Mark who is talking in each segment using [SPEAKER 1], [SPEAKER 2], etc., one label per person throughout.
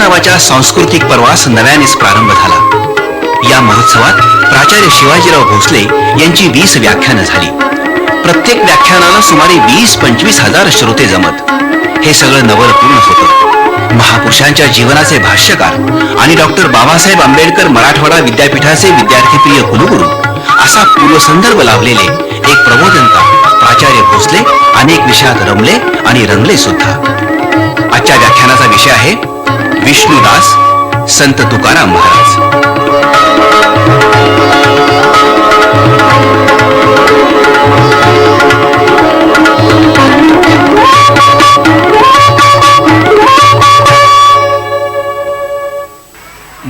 [SPEAKER 1] नावाच्या सांस्कृतिक पर्वास नव्यानेच प्रारंभ झाला। या महोत्सवात प्राचार्य शिवाजीराव भोसले यांची 20 व्याख्यानं झाली। प्रत्येक व्याख्यानाला सुमारे 20-25 हजार श्रोते जमत। हे सगळं नवलपूर्ण होतं। महापुरुषांच्या जीवनाचे भाष्यकार आणि डॉक्टर बाबासाहेब आंबेडकर मराठवाडा विद्यापीठाचे विद्यार्थीप्रिय कुलगुरू असा पूर्वसंदर्भ लाभलेले एक प्रबोधनकार प्राचार्य भोसले अनेक विषयात रमले आणि रंगले सुद्धा। आजच्या व्याख्यानाचा विषय आहे विष्णुदास संत तुकाराम महाराज।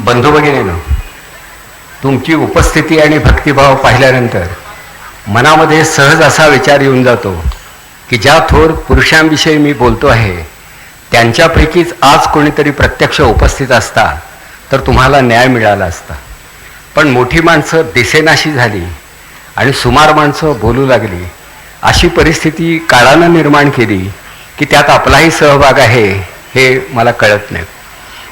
[SPEAKER 2] बंधू भगिनींनो, तुमची उपस्थिती आणि भक्तिभाव पाहिल्यानंतर मनामध्ये सहज असा विचार येऊन जातो की ज्या थोर पुरुषांविषयी मी बोलतो आहे त्यांच्यापैकीच आज कोणीतरी प्रत्यक्ष उपस्थित असता तर तुम्हाला न्याय मिळाला असता। पण मोठी माणसं दिसेनाशी झाली आणि सुमार माणसं बोलू लागली। अशी परिस्थिती काळानं निर्माण केली की त्यात आपलाही सहभाग आहे हे मला कळत नाही।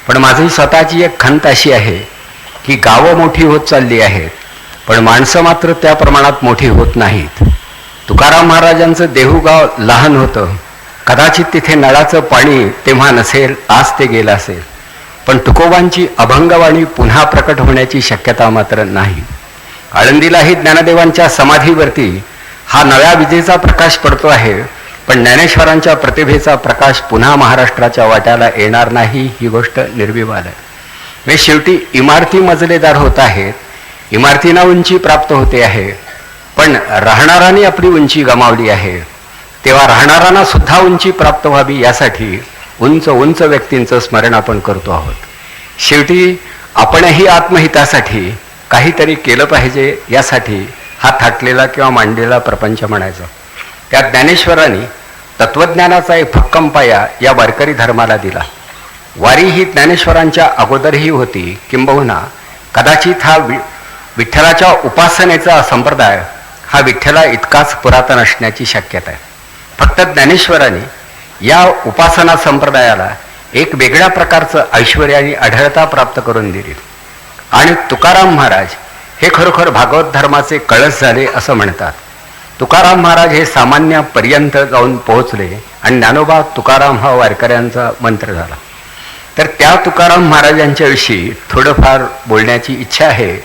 [SPEAKER 2] पण माझी स्वतःची एक खंत अशी आहे की गावं मोठी होत चालली आहेत, पण माणसं मात्र त्या प्रमाणात मोठी होत नाहीत। तुकाराम महाराजांचं देहूगाव लहान होतं, कदाचित तिथे नळाचं पाणी तेव्हा नसेल, आज ते गेलं असेल, पण तुकोबांची अभंगवाणी पुन्हा प्रकट होण्याची शक्यता मात्र नाही। आळंदीलाही ज्ञानदेवांच्या समाधीवरती हा नव्या विजेचा प्रकाश पडतो आहे, पण ज्ञानेश्वरांच्या प्रतिभेचा प्रकाश पुन्हा महाराष्ट्राच्या वाट्याला येणार नाही ही गोष्ट निर्विवाद आहे। मी शेवटी इमारती मजलेदार होत आहेत, इमारतींना उंची प्राप्त होते आहे, पण राहणाऱ्यांनी आपली उंची गमावली आहे। तेव्हा राहणाऱ्यांना सुद्धा उंची प्राप्त व्हावी यासाठी उंच उंच व्यक्तींचं स्मरण आपण करतो आहोत। शेवटी आपणही आत्महितासाठी काहीतरी केलं पाहिजे यासाठी हा थाटलेला किंवा मांडलेला प्रपंच म्हणायचा। त्या ज्ञानेश्वरांनी तत्वज्ञानाचा एक भक्कम पाया या वारकरी धर्माला दिला। वारी ही ज्ञानेश्वरांच्या अगोदरही होती, किंबहुना कदाचित हा विठ्ठलाच्या उपासनेचा संप्रदाय हा विठ्ठला इतकाच पुरातन असण्याची शक्यता आहे। फक्त ज्ञानेश्वरांनी या उपासना संप्रदायाला एक वेगळ्या प्रकारचं ऐश्वर्य आणि आढळता प्राप्त करून दिली। आणि तुकाराम महाराज हे खरोखर भागवत धर्माचे कळस झाले असं म्हणतात। तुकाराम महाराज हे सामान्यापर्यंत जाऊन पोहोचले आणि ज्ञानोबा तुकाराम हा वारकऱ्यांचा मंत्र झाला। तर त्या तुकाराम महाराजांच्याविषयी थोडंफार बोलण्याची इच्छा आहे।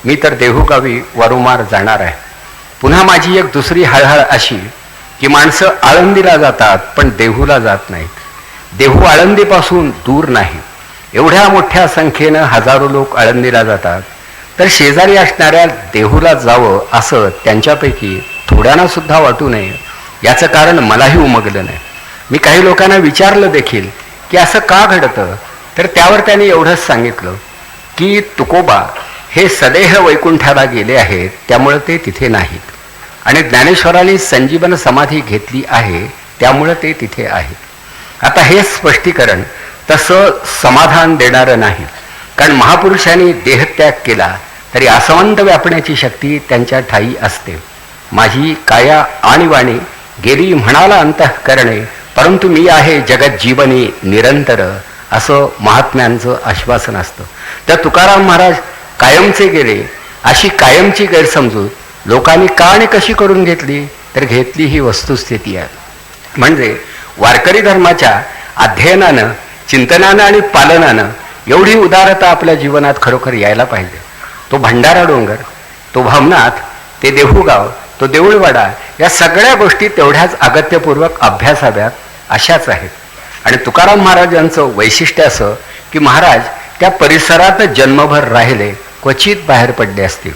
[SPEAKER 2] मी तर देहूगावी वारंवार जाणार आहे। पुन्हा माझी एक दुसरी हळहळ अशी की माणसं आळंदीला जातात पण देहूला जात नाहीत। देहू आळंदीपासून दूर नाही, एवढ्या मोठ्या संख्येनं हजारो लोक आळंदीला जातात, तर शेजारी असणाऱ्या देहूला जावं असं त्यांच्यापैकी थोड्यांना सुद्धा वाटू नये याचं कारण मलाही उमगलं नाही। मी काही लोकांना विचारलं देखील की असं का घडतं, तर त्यावर त्यांनी एवढंच सांगितलं की तुकोबा हे सदेह वैकुंठाला गेले आहेत, त्यामुळे ते तिथे नाहीत, आणि ज्ञानेश्वरांनी संजीवन समाधी घेतली आहे त्यामुळे ते तिथे आहेत। आता हे स्पष्टीकरण तसं समाधान देणारं नाही, कारण महापुरुषांनी देहत्याग केला तरी आसवंत व्यापण्याची शक्ती त्यांच्या ठायी असते। माझी काया आणि वाणी गेली म्हणाला अंतःकरणे, परंतु मी आहे जगत जीवनी निरंतर, असं महात्म्यांचं आश्वासन असतं। तर तुकाराम महाराज कायमचे गेले अशी कायमची गैरसमजूत लोकांनी का आणि कशी करून घेतली, तर घेतली ही वस्तुस्थिती आहे। म्हणजे वारकरी धर्माच्या अध्ययनानं, चिंतनानं आणि पालनानं एवढी उदारता आपल्या जीवनात खरोखर यायला पाहिजे। तो भंडारा डोंगर, तो भावनाथ, ते देहूगाव, तो देऊळवाडा, या सगळ्या गोष्टी तेवढ्याच अगत्यपूर्वक अभ्यासाव्यात अशाच आहेत। आणि तुकाराम महाराजांचं वैशिष्ट्य असं की महाराज त्या परिसरात जन्मभर राहिले, क्वचित बाहेर पडले असतील।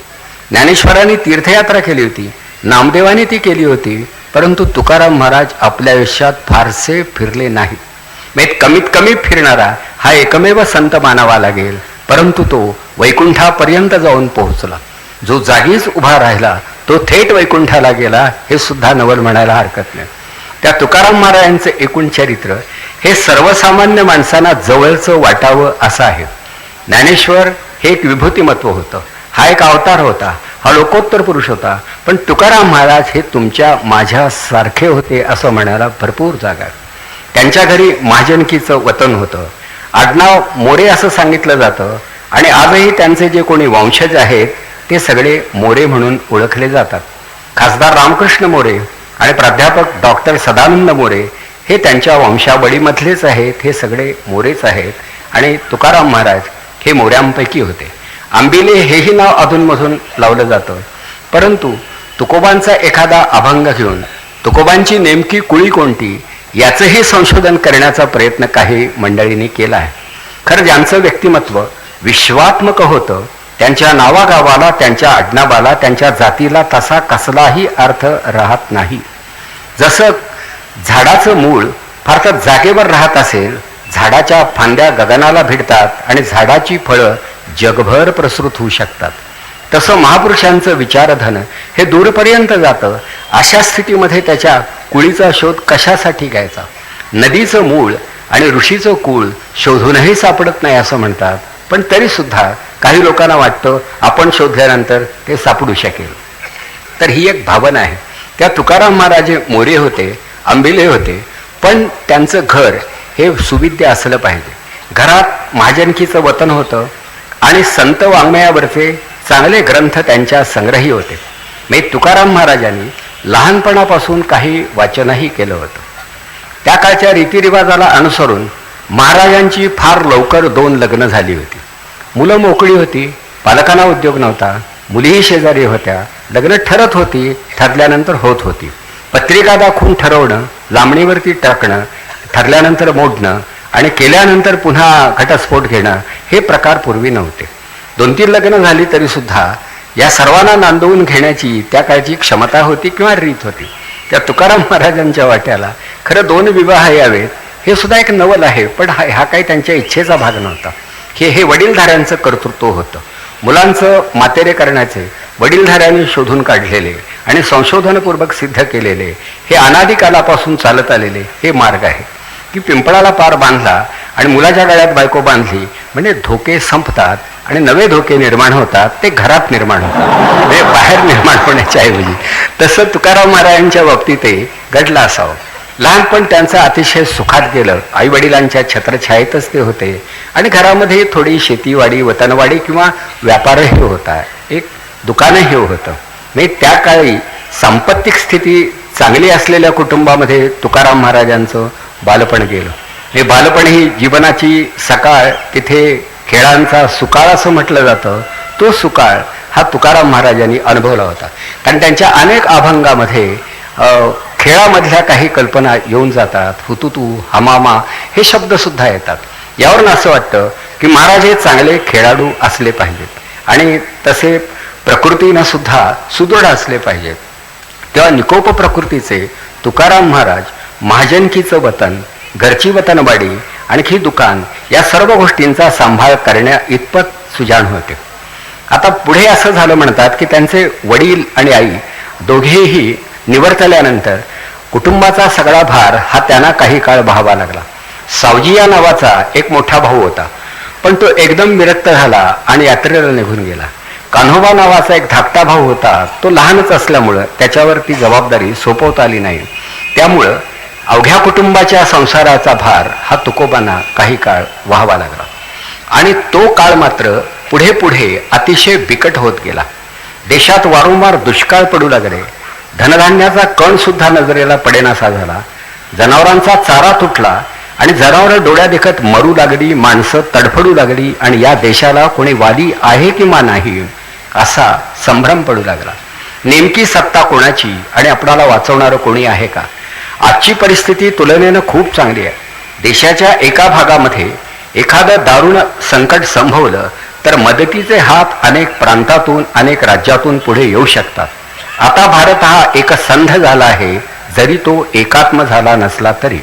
[SPEAKER 2] ज्ञानेश्वरांनी तीर्थयात्रा केली होती, नामदेवाने ती केली होती, परंतु तुकाराम महाराज आपल्या आयुष्यात फारसे फिरले नाहीत। म्हणजे कमीत कमी फिरणारा हा एकमेव संत मानावा लागेल, परंतु तो वैकुंठापर्यंत जाऊन पोहोचला। जो जागीच उभा राहिला तो थेट वैकुंठाला गेला, हे सुद्धा नवल म्हणायला हरकत नाही। त्या तुकाराम महाराजांचे एकूण चरित्र हे सर्वसामान्य माणसांना जवळचं वाटावं असं आहे। ज्ञानेश्वर हे एक विभूतिमत्व होतं, हा एक अवतार होता, हा लोकोत्तर पुरुष होता, पण तुकाराम महाराज हे तुमच्या माझ्यासारखे होते असं म्हणायला भरपूर जागा आहे। त्यांच्या घरी महाजनकीचं वतन होतं आडनाव मोरे असं सांगितलं जातं आणि आजही त्यांचे जे कोणी वंशज आहेत ते सगळे मोरे म्हणून ओळखले जातात. खासदार रामकृष्ण मोरे आणि प्राध्यापक डॉक्टर सदानंद मोरे हे त्यांच्या वंशावळीमधलेच आहेत. हे सगळे मोरेच आहेत आणि तुकाराम महाराज हे मोऱ्यांपैकी होते. आंबिले हेही नाव अधूनमधून लावलं जातं, परंतु तुकोबांचा एखादा अभंग घेऊन तुकोबांची नेमकी कुळी कोणती याचंही संशोधन करण्याचा प्रयत्न काही मंडळींनी केला आहे. खरं ज्यांचं व्यक्तिमत्व विश्वात्मक होतं त्यांच्या नावागावाला, त्यांच्या आडनावाला, त्यांच्या जातीला तसा कसलाही अर्थ राहत नाही. जसं झाडाचं मूळ फार तर जागेवर राहत असेल, झाडाच्या फांद्या गगनाला भिडतात आणि झाडाची फळं जगभर प्रसृत होऊ शकतात, तसं महापुरुषांचं विचारधन हे दूरपर्यंत जातं. अशा स्थितीमध्ये त्याच्या कुळीचा शोध कशासाठी घ्यायचा? नदीचं मूळ आणि ऋषीचं कुळ शोधूनही सापडत नाही असं म्हणतात, पण तरीसुद्धा काही लोकांना वाटतं आपण शोधल्यानंतर ते सापडू शकेल. तर ही एक भावना आहे. त्या तुकाराम महाराज मोरे होते, आंबिले होते, पण त्यांचं घर हे सुविद्य असलं पाहिजे. घरात महाजनकीचं वतन होतं आणि संत वाङ्मयावरचे चांगले ग्रंथ त्यांच्या संग्रही होते. म्हणजे तुकाराम महाराजांनी लहानपणापासून काही वाचनही केलं होतं. त्या काळच्या रीतिरिवाजाला अनुसरून महाराजांची फार लवकर 2 लग्न झाली होती. मुलं मोकळी होती, पालकांना उद्योग नव्हता, मुलीही शेजारी होत्या, लग्न ठरत होती, ठरल्यानंतर होत होती. पत्रिका दाखवून ठरवणं, लांबणीवरती टाकणं, ठरल्यानंतर मोडणं आणि केल्यानंतर पुन्हा घटस्फोट घेणं हे प्रकार पूर्वी नव्हते. 2-3 लग्न झाली तरीसुद्धा या सर्वांना नांदवून घेण्याची त्या काळची क्षमता होती किंवा रीत होती. त्या तुकाराम महाराजांच्या वाट्याला खरं 2 विवाह यावेत हे सुद्धा एक नवल आहे, पण हा काही त्यांच्या इच्छेचा भाग नव्हता. हे वडीलधाऱ्यांचं कर्तृत्व होतं. मुलांचं मातेरे करण्याचे वडीलधाऱ्यांनी शोधून काढलेले आणि संशोधनपूर्वक सिद्ध केलेले हे अनादिकालापासून चालत आलेले हे मार्ग आहे की पिंपळाला पार बांधला आणि मुलाच्या गळ्यात बायको बांधली म्हणजे धोके संपतात आणि नवे धोके निर्माण होतात. ते घरात निर्माण होतात, म्हणजे बाहेर निर्माण होण्याच्या ऐवजी. तसं तुकाराम महाराजांच्या बाबतीत ते घडलं असावं. लहानपण त्यांचं अतिशय सुखात गेलं. आई वडिलांच्या छत्रछायेतच ते होते आणि घरामध्ये थोडी शेतीवाडी, वतनवाडी किंवा व्यापारही होता, एक दुकानही होतं. म्हणजे त्या काळी सांपत्तिक स्थिती चांगली असलेल्या कुटुंबामध्ये तुकाराम महाराजांचं बालपण गेलं. हे बालपण ही जीवनाची सकाळ, तिथे खेळांचा सुकाळ असं म्हटलं जातं. तो सुकाळ हा तुकाराम महाराजांनी अनुभवला होता. कारण त्यांच्या अनेक अभंगामध्ये खेळामधल्या काही कल्पना येऊन जातात. हुतुतू, हमामा हे शब्दसुद्धा येतात. यावरून असं वाटतं की महाराज हे चांगले खेळाडू असले पाहिजेत आणि तसे प्रकृतीनं सुद्धा सुदृढ असले पाहिजेत. तेव्हा निकोप प्रकृतीचे तुकाराम महाराज महाजनकीचं वतन, घरची वतनवाडी, आणखी दुकान या सर्व गोष्टींचा सांभाळ करण्या इतपत सुजाण होते. आता पुढे असं झालं म्हणतात की त्यांचे वडील आणि आई दोघेही निवर्तल्यानंतर कुटुंबाचा सगळा भार हा त्यांना काही काळ व्हावा लागला. सावजी या नावाचा एक मोठा भाऊ होता, पण तो एकदम विरक्त झाला आणि यात्रेला निघून गेला. कान्होबा नावाचा एक धाकटा भाऊ होता, तो लहानच असल्यामुळं त्याच्यावर ती जबाबदारी सोपवता आली नाही. त्यामुळं अवघ्या कुटुंबाच्या संसाराचा भार हा तुकोबांना काही काळ व्हावा लागला आणि तो काळ मात्र पुढे पुढे अतिशय बिकट होत गेला. देशात वारंवार दुष्काळ पडू लागले. धनधान्याचा कण सुद्धा नजरेला पडेनासा झाला. जनावरांचा चारा तुटला आणि जनावरं डोळ्या देखत मरू लागली, माणसं तडफडू लागली आणि या देशाला कोणी वाली आहे किंवा नाही असा संभ्रम पडू लागला. नेमकी सत्ता कोणाची आणि आपणाला वाचवणारं कोणी आहे का? आजची परिस्थिती तुलनेनं खूप चांगली आहे. देशाच्या एका भागामध्ये एखादं दारुण संकट संभवलं तर मदतीचे हात अनेक प्रांतातून, अनेक राज्यातून पुढे येऊ शकतात. आता भारत हा एक संघ झाला आहे, जरी तो एकात्म झाला नसला तरी.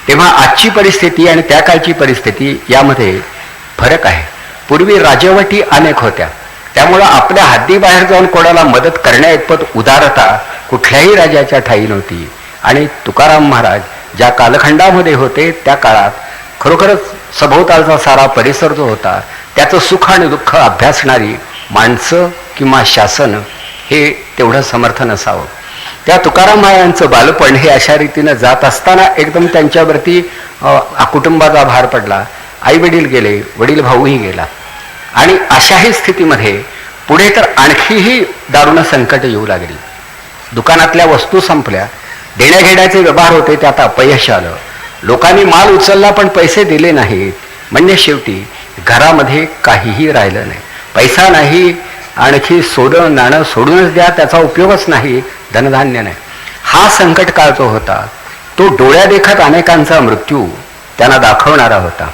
[SPEAKER 2] तेव्हा आजची परिस्थिती आणि त्या काळची परिस्थिती यामध्ये फरक आहे. पूर्वी राजवटी अनेक होत्या, त्यामुळं आपल्या हद्दीबाहेर जाऊन कोणाला मदत करण्याइतपत उदारता कुठल्याही राजाच्या ठाई नव्हती. आणि तुकाराम महाराज ज्या कालखंडामध्ये होते त्या काळात खरोखरच सभोवतालचा सारा परिसर जो होता त्याचं सुख आणि दुःख अभ्यासणारी माणसं किंवा शासन हे तेवढं समर्थ नसावं. त्या तुकाराम महाराजांचं बालपण हे अशा रीतीनं जात असताना एकदम त्यांच्यावरती कुटुंबाचा भार पडला आई वडील गेले, वडील भाऊही गेला. आणि अशाही स्थितीमध्ये पुढे तर आणखीही दारुण संकट येऊ लागली. दुकानातल्या वस्तू संपल्या, देण्याघेण्याचे व्यवहार होते त्यात अपयश आलं. लोकांनी माल उचलला पण पैसे दिले नाहीत. म्हणजे शेवटी घरामध्ये काहीही राहिलं नाही. पैसा नाही, आणखी सोनं नाणं सोडूनच द्या, त्याचा उपयोगच नाही, धनधान्य नाही. हा संकट काळ जो होता तो डोळ्यादेखत अनेकांचा मृत्यू त्यांना दाखवणारा होता.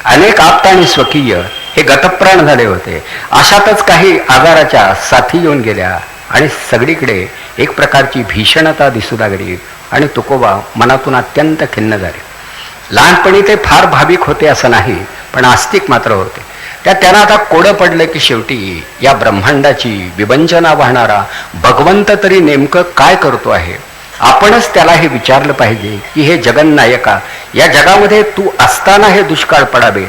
[SPEAKER 2] अनेक आप्त आणि स्वकीय हे गतप्राण झाले होते. अशातच काही आजाराच्या साथी येऊन गेल्या आणि सगळीकडे एक प्रकारची भीषणता दिसू लागली आणि तुकोबा मनातून अत्यंत खिन्न झाले. लहानपणी ते फार भाविक होते असं नाही, पण आस्तिक मात्र होते. त्यांना आता कोडं पडलं की शेवटी या ब्रह्मांडाची विवंचना वाहणारा भगवंत तरी नेमकं काय करतो आहे. आपणच त्याला हे विचारलं पाहिजे की हे जगन्नायका, या जगामध्ये तू असताना हे दुष्काळ पडावे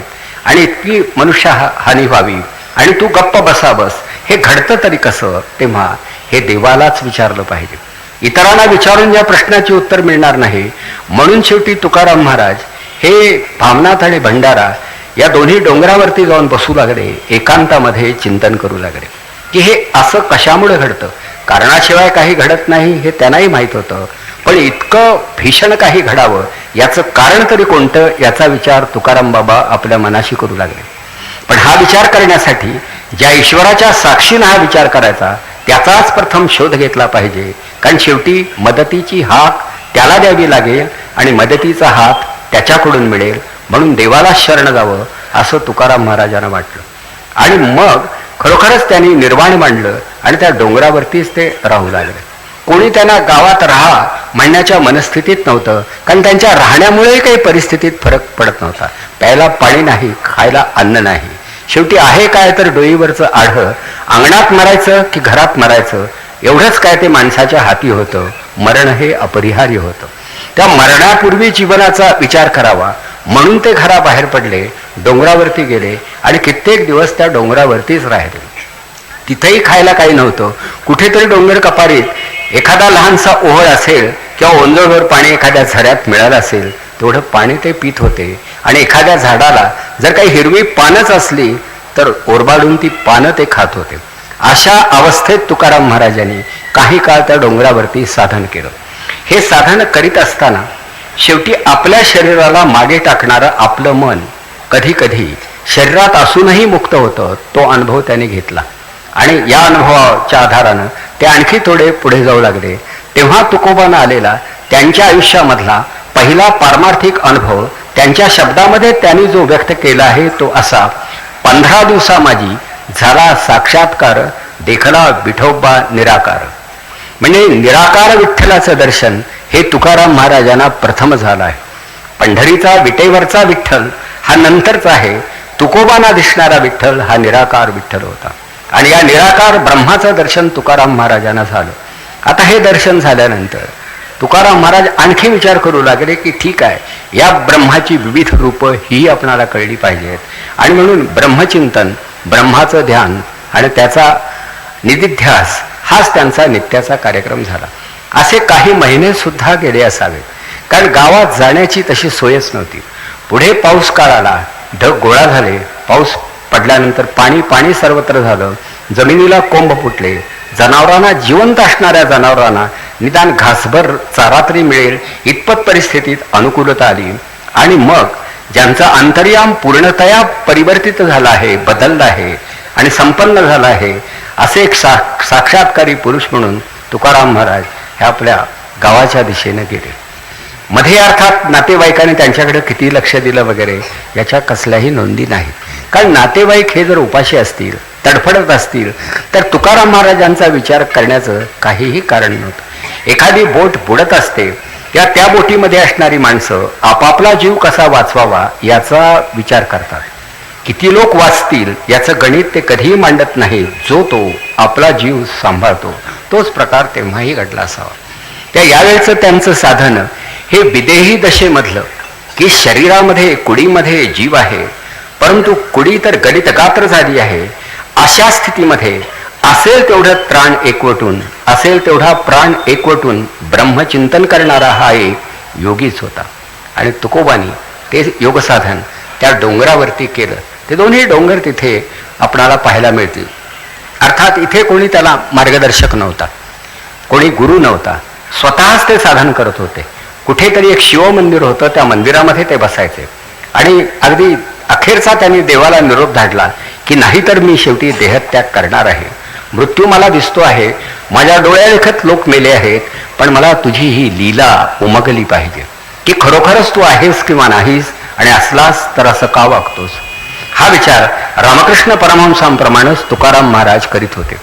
[SPEAKER 2] आणि इतकी मनुष्य हानी व्हावी आणि तू गप्प बसाबस, हे घडतं तरी कसं. तेव्हा हे देवालाच विचारलं पाहिजे. इतरांना विचारून या प्रश्नाचे उत्तर मिळणार नाही. म्हणून शेवटी तुकाराम महाराज हे भावनाथ आणि भंडारा या दोन्ही डोंगरावरती जाऊन बसू लागले. एकांतामध्ये चिंतन करू लागले की हे असं कशामुळे घडतं. कारणाशिवाय काही घडत नाही हे त्यांनाही माहीत होतं, पण इतकं भीषण काही घडावं याचं कारण तरी कोणतं, याचा विचार तुकाराम बाबा आपल्या मनाशी करू लागले. पण हा विचार करण्यासाठी ज्या ईश्वराच्या साक्षीनं हा विचार करायचा त्याचाच प्रथम शोध घेतला पाहिजे. कारण शेवटी मदतीची हाक त्याला द्यावी लागेल आणि मदतीचा हात त्याच्याकडून मिळेल. म्हणून देवाला शरण जावं असं तुकाराम महाराजांना वाटलं. आणि मग खरोखरच त्यांनी निर्वाण मांडलं आणि त्या डोंगरावरतीच ते राहू लागले. कोणी त्यांना गावात राहा म्हणण्याच्या मनस्थितीत नव्हतं, कारण त्यांच्या राहण्यामुळेही काही परिस्थितीत फरक पडत नव्हता. प्यायला पाणी नाही, खायला अन्न नाही. शेवटी आहे काय तर डोईवरचं आढळ, अंगणात मरायचं की घरात मरायचं एवढंच काय ते माणसाच्या हाती होतं. मरण हे अपरिहार्य होतं. त्या मरणापूर्वी जीवनाचा विचार करावा म्हणून ते घराबाहेर पडले, डोंगरावरती गेले आणि कित्येक दिवस त्या डोंगरावरतीच राहिले. तिथेही खायला काही नव्हतं. कुठेतरी डोंगर कपारीत एखादा लहानसा ओहळ असेल किंवा ओंजळभर पाणी एखाद्या झऱ्यात मिळालं असेल, तेवढं पाणी ते पित होते. आणि एखाद्या झाडाला जर काही हिरवी पानच असली तर ओरबाडून ती पानं ते खात होते. अशा अवस्थेत तुकाराम महाराजांनी काही काळ त्या डोंगरावरती साधन केलं. हे साधन करीत असताना शेवटी आपल्या शरीराला मागे टाकणारं आपलं मन कधी कधी शरीरात असूनही मुक्त होतं. तो अनुभव त्याने घेतला आणि या अनुभवाच्या आधारानं ते आणखी थोडे पुढे जाऊ लागले. तेव्हा तुकोबांना आलेला त्यांच्या आयुष्यामधला पहिला पारमार्थिक अनुभव त्यांच्या शब्दामध्ये त्यांनी जो व्यक्त केला आहे तो असा: 15 दिवसा माझी झाला साक्षात्कार, देखला विठोबा निराकार. म्हणजे निराकार विठ्ठलाचं दर्शन हे तुकाराम महाराजांना प्रथम झालं आहे. पंढरीचा विटेवरचा विठ्ठल हा नंतरचा आहे. तुकोबांना दिसणारा विठ्ठल हा निराकार विठ्ठल होता आणि या निराकार ब्रह्माचं दर्शन तुकाराम महाराजांना झालं. आता हे दर्शन झाल्यानंतर तुकाराम महाराज आणखी विचार करू लागले की ठीक आहे, या ब्रह्माची विविध रूपं ही आपणाला कळली पाहिजेत. आणि म्हणून ब्रह्मचिंतन, ब्रह्माचं ध्यान आणि त्याचा निधिध्यास हाच त्यांचा नित्याचा कार्यक्रम झाला. असे काही महिने सुद्धा गेले असावेत, कारण गावात जाण्याची तशी सोयच नव्हती. पुढे पाऊस काळ आला, ढग गोळा झाले. पाऊस पडल्यानंतर पाणी सर्वत्र झालं. जमिनीला कोंब फुटले. जनावरांना, जिवंत असणाऱ्या जनावरांना निदान घासभर चारा तरी मिळेल इतपत परिस्थितीत अनुकूलता आली. आणि मग ज्यांचा अंतर्याम पूर्णतया परिवर्तित झाला आहे, बदलला आहे आणि संपन्न झाला आहे, असे एक साक्षात्कारी पुरुष म्हणून तुकाराम महाराज हे आपल्या गावाच्या दिशेने गेले. मध्ये अर्थात नातेवाईकांनी त्यांच्याकडे किती लक्ष दिलं वगैरे याच्या कसल्याही नोंदी नाहीत. कारण नातेवाईक हे जर उपाशी असतील, तडफडत असतील, तर तुकाराम महाराजांचा विचार करण्याचं काहीही कारण नव्हतं. एखादी बोट बुडत असते, त्या बोटीमध्ये असणारी माणसं आपापला जीव कसा वाचवावा याचा विचार करतात. किती लोक वाचतील याचं गणित ते कधीही मांडत नाही. जो तो आपला जीव सांभाळतो तोच प्रकार तेव्हाही घडला असावा. त्या यावेळचं त्यांचं साधन हे विदेही दशेमधलं, की शरीरामध्ये कुडीमध्ये जीव आहे, परंतु कुडी तर गलित गात्र झाली आहे. अशा स्थितीमध्ये असेल तेवढं प्राण एकवटून, असेल तेवढा प्राण एकवटून ब्रह्मचिंतन करणारा हा एक योगीच होता. आणि तुकोबांनी ते योगसाधन त्या डोंगरावरती केलं. ते दोन्ही डोंगर तिथे आपणाला पाहायला मिळतील. अर्थात इथे कोणी त्याला मार्गदर्शक नव्हता, कोणी गुरु नव्हता, स्वतःच ते साधन करत होते. कुठेतरी एक शिवमंदिर होतं, त्या मंदिरामध्ये ते बसायचे आणि अगदी अखेरचा त्यांनी देवाला निरोप धाडला की नाहीतर मी शेवटी देहत्याग करणार आहे. मृत्यू मला दिसतो आहे, माझ्या डोळ्यादेखत लोक मेले आहेत, पण मला तुझी ही लीला उमगली पाहिजे की खरोखरच तू आहेस किंवा नाहीस, आणि असलास तर असं का वागतोस. हा विचार रामकृष्ण परमहंसांप्रमाणेच तुकाराम महाराज करीत होते.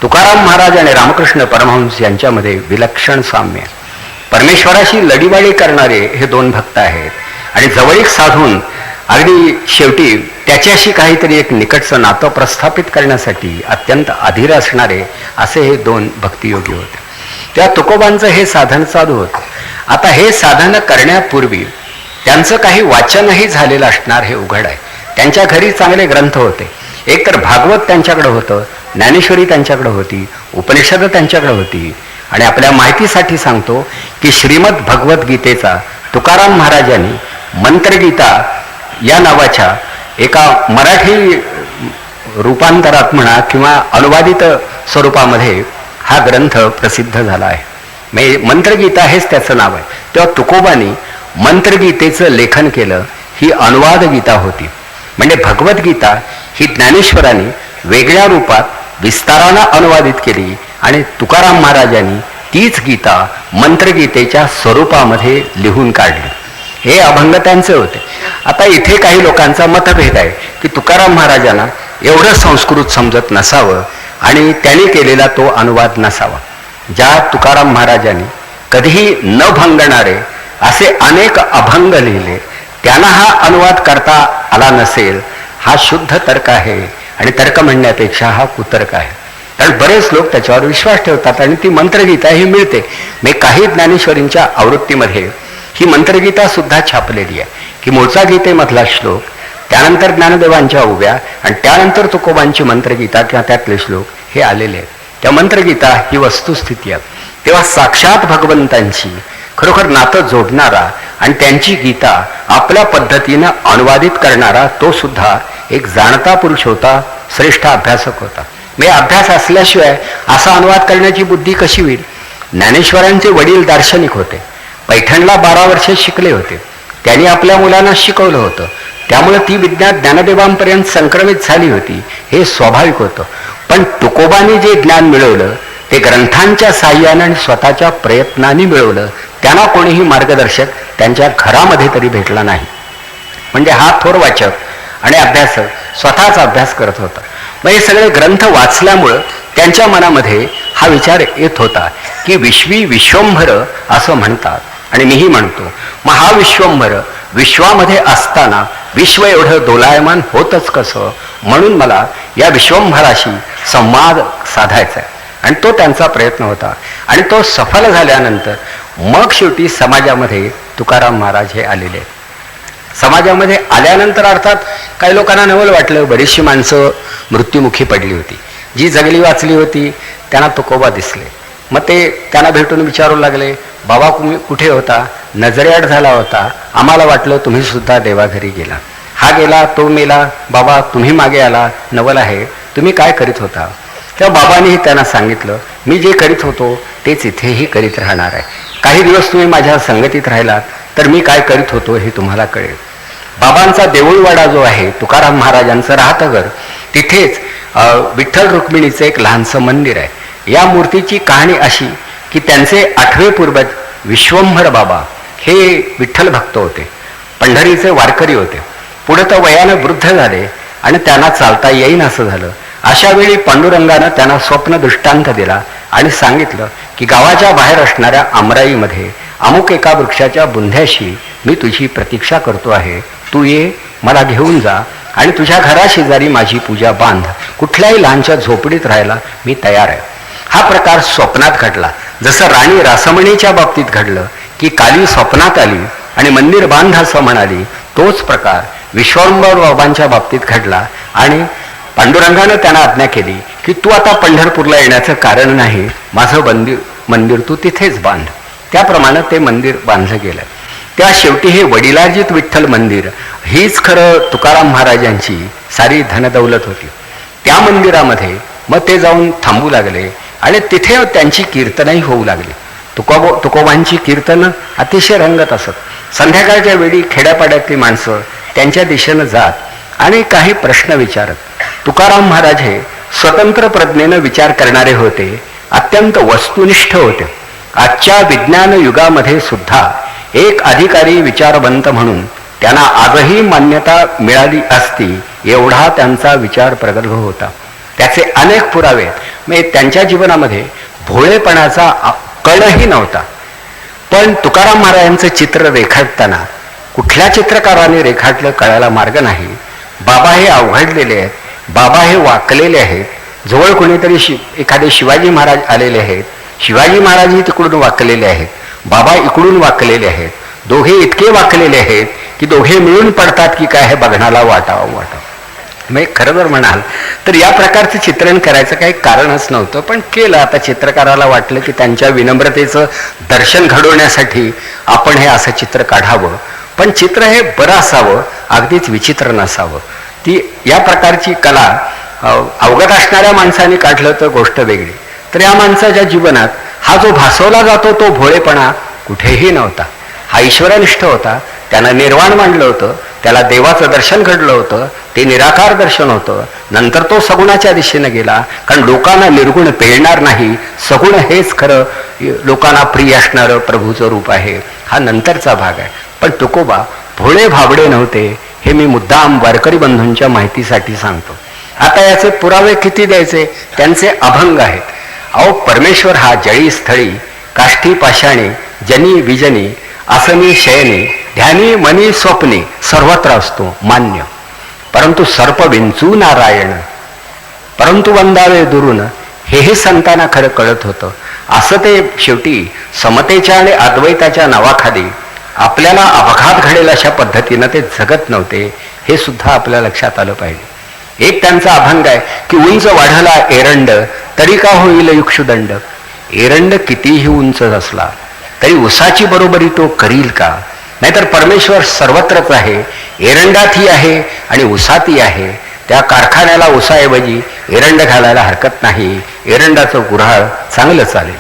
[SPEAKER 2] तुकाराम महाराज आणि रामकृष्ण परमहंस यांच्यामध्ये विलक्षण साम्य. परमेश्वराशी लढीवाळी करणारे हे दोन भक्त आहेत आणि जवळीक साधून अगदी शेवटी त्याच्याशी काहीतरी एक निकटचं नातं प्रस्थापित करण्यासाठी अत्यंत अधीर असणारे असे हे दोन भक्तियोगी होते. त्या तुकोबांचं हे साधन चालू होतं. आता हे साधन करण्यापूर्वी त्यांचं काही वाचनही झालेलं असणार हे उघड आहे. त्यांच्या घरी चांगले ग्रंथ होते. एक तर भागवत त्यांच्याकडे होतं, ज्ञानेश्वरी त्यांच्याकडे होती, उपनिषद त्यांच्याकडे होती. आणि आपल्या माहितीसाठी सांगतो की श्रीमद भगवद्गीतेचा तुकाराम महाराजांनी मंत्रगीता या नावाच्या एका मराठी रूपांतरात म्हणा किंवा अनुवादित स्वरूपामध्ये हा ग्रंथ प्रसिद्ध झाला आहे. म्हणजे मंत्रगीता हेच त्याचं नाव आहे. तेव्हा तुकोबांनी मंत्रगीतेचं लेखन केलं. ही अनुवाद गीता होती. म्हणजे भगवद्गीता ही ज्ञानेश्वरांनी वेगळ्या रूपात विस्तारानं अनुवादित केली आणि तुकाराम महाराजांनी तीच गीता मंत्रगीतेच्या स्वरूपामध्ये लिहून काढली. हे अभंग त्यांचे होते. आता इथे काही लोकांचा मतभेद आहे की तुकाराम महाराजांना एवढं संस्कृत समजत नसावं आणि त्यांनी केलेला तो अनुवाद नसावा. ज्या तुकाराम महाराजांनी कधीही न भंगणारे असे अनेक अभंग लिहिले, त्यांना हा अनुवाद करता आला नसेल हा शुद्ध तर्क आहे. आणि तर्क म्हणण्यापेक्षा हा कुतर्क आहे. कारण बरेच लोक त्याच्यावर विश्वास ठेवतात आणि ती मंत्रगीता ही मिळते. मी काही ज्ञानेश्वरींच्या आवृत्तीमध्ये ही मंत्रगीता सुद्धा छापलेली आहे की मूळचा गीतेमधला श्लोक, त्यानंतर ज्ञानदेवांच्या उभ्या आणि त्यानंतर तुकोबांची मंत्रगीता किंवा त्यातले श्लोक हे आलेले आहेत. त्या मंत्रगीता ही वस्तुस्थिती आहे. तेव्हा साक्षात भगवंतांची खरोखर नातं जोडणारा आणि त्यांची गीता आपल्या पद्धतीनं अनुवादित करणारा तो सुद्धा एक जाणता पुरुष होता, श्रेष्ठ अभ्यासक होता. मी अभ्यास असल्याशिवाय असा अनुवाद करण्याची बुद्धी कशी होईल. ज्ञानेश्वरांचे वडील दार्शनिक होते, पैठणला 12 वर्षे शिकले होते. त्यांनी आपल्या मुलांना शिकवलं होतं, त्यामुळे ती विद्या ज्ञानदेवांपर्यंत संक्रमित झाली होती. हे स्वाभाविक होतं. पण तुकोबांनी जे ज्ञान मिळवलं ते ग्रंथांच्या साह्यानं आणि स्वतःच्या प्रयत्नांनी मिळवलं. त्यांना कोणीही मार्गदर्शक त्यांच्या घरामध्ये तरी भेटला नाही. म्हणजे हा थोर वाचक आणि अभ्यासक स्वतःच अभ्यास करत होता. मग हे सगळे ग्रंथ वाचल्यामुळं त्यांच्या मनामध्ये हा विचार येत होता की विश्वी विश्वंभर असं म्हणतात आणि मीही म्हणतो. मग हा विश्वंभर विश्वामध्ये असताना विश्व एवढं दोलायमान होतच कसं, म्हणून मला या विश्वंभराशी संवाद साधायचा आहे. आणि तो त्यांचा प्रयत्न होता आणि तो सफल झाल्यानंतर मग शेवटी समाजामध्ये तुकाराम महाराज हे आलेले. समाजामध्ये आल्यानंतर अर्थात काही लोकांना नवल वाटलं. बरीचशी माणसं मृत्युमुखी पडली होती. जी जगली वाचली होती त्यांना तुकोबा दिसले. मग ते त्यांना भेटून विचारू लागले, बाबा तुम्ही कुठे होता? नजरेआड झाला होता, आम्हाला वाटलं तुम्ही सुद्धा देवाघरी गेला. हा गेला तो मेला, बाबा तुम्ही मागे आला, नवल आहे, तुम्ही काय करीत होता? तेव्हा बाबांनीही त्यांना सांगितलं, मी जे करीत होतो तेच इथेही करीत राहणार आहे. काही दिवस तुम्ही माझ्या संगतीत राहिलात तर मी काय करीत होतो हे तुम्हाला कळेल. बाबांचा देऊळवाडा जो आहे, तुकाराम महाराजांचं राहतं घर, तिथेच विठ्ठल रुक्मिणीचं एक लहानसं मंदिर आहे. या मूर्तीची कहाणी अशी की त्यांचे 8वे पूर्वज विश्वंभर बाबा हे विठ्ठल भक्त होते, पंढरीचे वारकरी होते. पुढे तर वयानं वृद्ध झाले आणि त्यांना चालता येईन असं झालं. अशा वेळी पांडुरंगानं त्यांना स्वप्न दृष्टांत दिला आणि सांगितलं की गावाच्या बाहेर असणाऱ्या आमराईमध्ये अमुक एका वृक्षाच्या बुंध्याशी मी तुझी प्रतीक्षा करतो आहे, तू ये, मला घेऊन जा आणि तुझ्या घराशेजारी माझी पूजा बांध, कुठल्याही लहानच्या झोपडीत राहायला मी तयार आहे. हा प्रकार स्वप्नात घडला. जसं राणी रासमणीच्या बाबतीत घडलं की काली स्वप्नात आली आणि मंदिर बांध असं म्हणाली, तोच प्रकार विश्वंभर बाबांच्या बाबतीत घडला आणि पांडुरंगानं त्यांना आज्ञा केली की तू आता पंढरपूरला येण्याचं कारण नाही, माझं मंदिर तू तिथेच बांध. त्याप्रमाणे ते मंदिर बांधलं गेलं. त्या शेवटी हे वडिलार्जित विठ्ठल मंदिर हीच खरं तुकाराम महाराजांची सारी धनदौलत होती. त्या मंदिरामध्ये मग ते जाऊन थांबू लागले आणि तिथे त्यांची कीर्तनही होऊ लागली. तुकोबांची कीर्तनं अतिशय रंगत असत. संध्याकाळच्या वेळी खेड्यापाड्यातली माणसं त्यांच्या दिशेनं जात आणि काही प्रश्न विचारत. तुकाराम महाराज हे स्वतंत्र प्रज्ञेनं विचार करणारे होते, अत्यंत वस्तुनिष्ठ होते. आजच्या विज्ञान युगामध्ये सुद्धा एक अधिकारी विचारवंत म्हणून त्यांना आजही मान्यता मिळाली असती एवढा त्यांचा विचार प्रगल्भ होता. त्याचे अनेक पुरावे म्हणजे त्यांच्या जीवनामध्ये भोळेपणाचा कणही नव्हता. पण तुकाराम महाराजांचं चित्र रेखाटताना कुठल्या चित्रकाराने रेखाटलं कळायला मार्ग नाही. बाबा हे अवघडलेले आहेत, बाबा हे वाकलेले आहेत. जवळ कोणीतरी एखादे शिवाजी महाराज आलेले आहेत, शिवाजी महाराजही तिकडून वाकलेले आहेत, बाबा इकडून वाकलेले आहेत. दोघे इतके वाकलेले आहेत की दोघे मिळून पडतात की काय हे बघण्याला वाटावं. म्हणजे खरं जर म्हणाल तर या प्रकारचं चित्रण करायचं काही कारणच नव्हतं, पण केलं. आता चित्रकाराला वाटलं की त्यांच्या विनम्रतेचं दर्शन घडवण्यासाठी आपण हे असं चित्र काढावं. पण चित्र हे बरं असावं, अगदीच विचित्र नसावं. ती या प्रकारची कला अवगत असणाऱ्या माणसाने काढलं तर गोष्ट वेगळी. तर या माणसाच्या जीवनात हा जो भासवला जातो तो भोळेपणा कुठेही नव्हता. हा ईश्वरनिष्ठ होता. त्यानं निर्वाण मांडलं होतं, त्याला देवाचं दर्शन घडलं होतं, ते निराकार दर्शन होतं. नंतर तो सगुणाच्या दिशेनं गेला, कारण लोकांना निर्गुण पेळणार नाही. सगुण हेच खरं लोकांना प्रिय असणारं प्रभूचं रूप आहे. हा नंतरचा भाग आहे. पण तुकोबा भोळे भाबडे नव्हते, हे मी मुद्दाम वारकरी बंधूंच्या माहितीसाठी सांगतो. आता याचे पुरावे किती द्यायचे? त्यांचे अभंग आहेत. अहो, परमेश्वर हा जळी स्थळी काष्ठी पाषाणी जनी विजनी आसनी शयनी ध्यानी मनी स्वप्नी सर्वत्र असतो मान्य. परंतु सर्प विंचू नारायण परंतु वंदावे दुरून हेही संतांना खरं कळत होतं. असं ते शेवटी समतेच्या आणि अद्वैताच्या नावाखाली आपल्याला अपघात घडेल अशा पद्धतीनं ते जगत नव्हते. हे सुद्धा आपल्या लक्षात आलं पाहिजे. एक त्यांचा अभंग आहे की उंच वाढला एरंड तरी का होईल युक्षुदंड. एरंड कितीही उंच असला तरी उसाची बरोबरी तो करील का? नाहीतर परमेश्वर सर्वत्रच आहे, एरंडातही आहे आणि उसातही आहे. त्या कारखान्याला उसाऐवजी एरंड घालायला हरकत नाही. एरंडाचं गुऱ्हाळ चांगलं चालेल.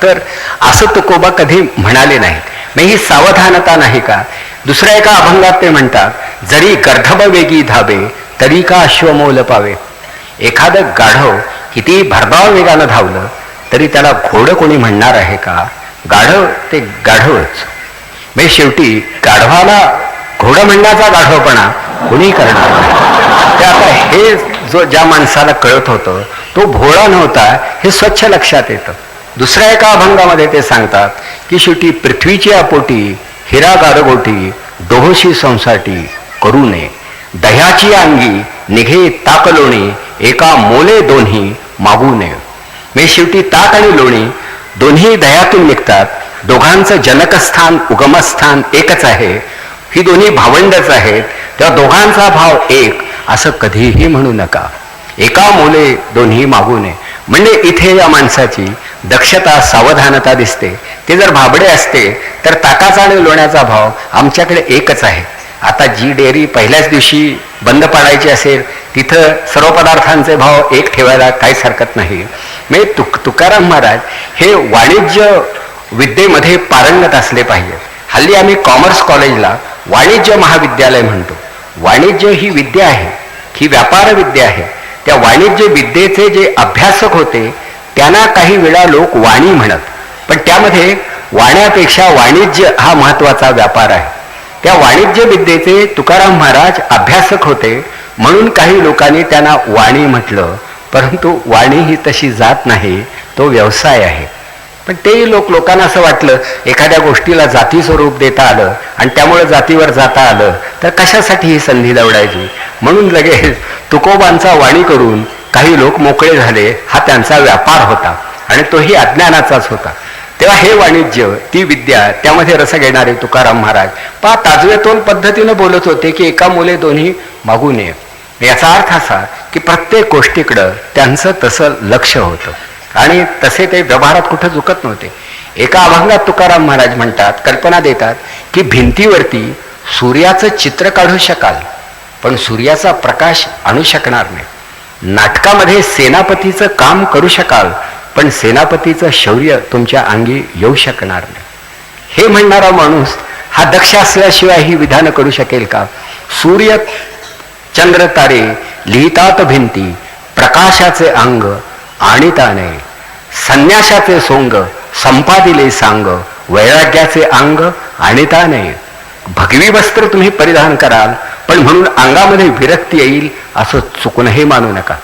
[SPEAKER 2] तर असं तुकोबा कधी म्हणाले नाहीत. मग ही सावधानता नाही का? दुसऱ्या एका अभंगात ते म्हणतात, जरी गर्धब वेगी धावे तरी का अश्वमोल पावे. एखादं गाढव किती भरधाव वेगानं धावलं तरी त्याला घोडं कोणी म्हणणार आहे का? गाढव ते गाढवच. म्हणजे शेवटी गाढवाला घोडं म्हणण्याचा गाढवपणा कोणी करणार नाही. ते आता हे जो ज्या माणसाला कळत होतं तो भोळा नव्हता हे स्वच्छ लक्षात येतं. दुसऱ्या एका अभंगामध्ये ते सांगतात की शेवटी पृथ्वीची अपोटी हिरा गारगोटी डोहोशी संसाठी करू नये. दह्याची अंगी निघे ताक लोणी एका मोले दोन्ही मागू नये. म्हणजे शेवटी ताक आणि लोणी दोन्ही दह्यातून निघतात. दोघांचं जनकस्थान उगमस्थान एकच आहे. ही दोन्ही भावंडच आहेत. त्या दोघांचा भाव एक असं कधीही म्हणू नका. एका मोले दोन्ही मागू नये. म्हणजे इथे या माणसाची दक्षता सावधानता दिसते. ते जर भाबडे असते तर ताकाचा आणि लोण्याचा भाव आमच्याकडे एकच आहे. आता जी डेअरी पहिल्याच दिवशी बंद पाडायची असेल तिथं सर्व पदार्थांचे भाव एक ठेवायला काहीच हरकत नाही. म्हणजे तुकाराम महाराज हे वाणिज्य विद्येमध्ये पारंगत असले पाहिजे. हल्ली आम्ही कॉमर्स कॉलेजला वाणिज्य महाविद्यालय म्हणतो. वाणिज्य ही विद्या आहे, ही व्यापार विद्या आहे. त्या वाणिज्य विद्येचे जे अभ्यासक होते त्यांना काही वेळा लोक वाणी म्हणत, पण त्यामध्ये वाण्यापेक्षा वाणिज्य हा महत्वाचा व्यापार आहे. त्या वाणिज्य विद्येचे तुकाराम महाराज अभ्यासक होते म्हणून काही लोकांनी त्यांना वाणी म्हटलं. परंतु वाणी ही तशी जात नाही, तो व्यवसाय आहे. पण तेही लोकांना असं वाटलं एखाद्या गोष्टीला जातीचं रूप देता आलं आणि त्यामुळे जातीवर जाता आलं तर कशासाठी ही संधी दवडायची. म्हणून लगेच तुकोबांचा वाणी करून काही लोक मोकळे झाले. हा त्यांचा व्यापार होता आणि तोही अज्ञानाचाच होता. तेव्हा हे वाणिज्य ती विद्या त्यामध्ये रस घेणारे तुकाराम महाराज ताजवेतोल पद्धतीनं बोलत होते की एका मुले दोन्ही मागू नये. याचा अर्थ असा की प्रत्येक गोष्टीकडं त्यांचं तसं लक्ष होतं आणि तसे ते व्यवहारात कुठं चुकत नव्हते. एका अभंगात तुकाराम महाराज म्हणतात, कल्पना देतात की भिंतीवरती सूर्याचं चित्र काढू शकाल पण सूर्याचा प्रकाश आणू शकणार नाही. नाटकामध्ये सेनापतीचं काम करू शकाल पण सेनापतीचं शौर्य तुमच्या अंगी येऊ शकणार नाही. हे म्हणणारा माणूस हा दक्ष असल्याशिवाय ही विधानं करू शकेल का? सूर्य चंद्र तारे लिहितात भिंती, प्रकाशाचे अंग आणिता नाही. संन्यासाचे सोंग संपादिले सांग, वैराग्याचे अंग आणिता नाही. भगवी वस्त्र तुम्ही परिधान कराल पण म्हणून अंगामध्ये विरक्ती येईल असं चुकूनही मानू नका.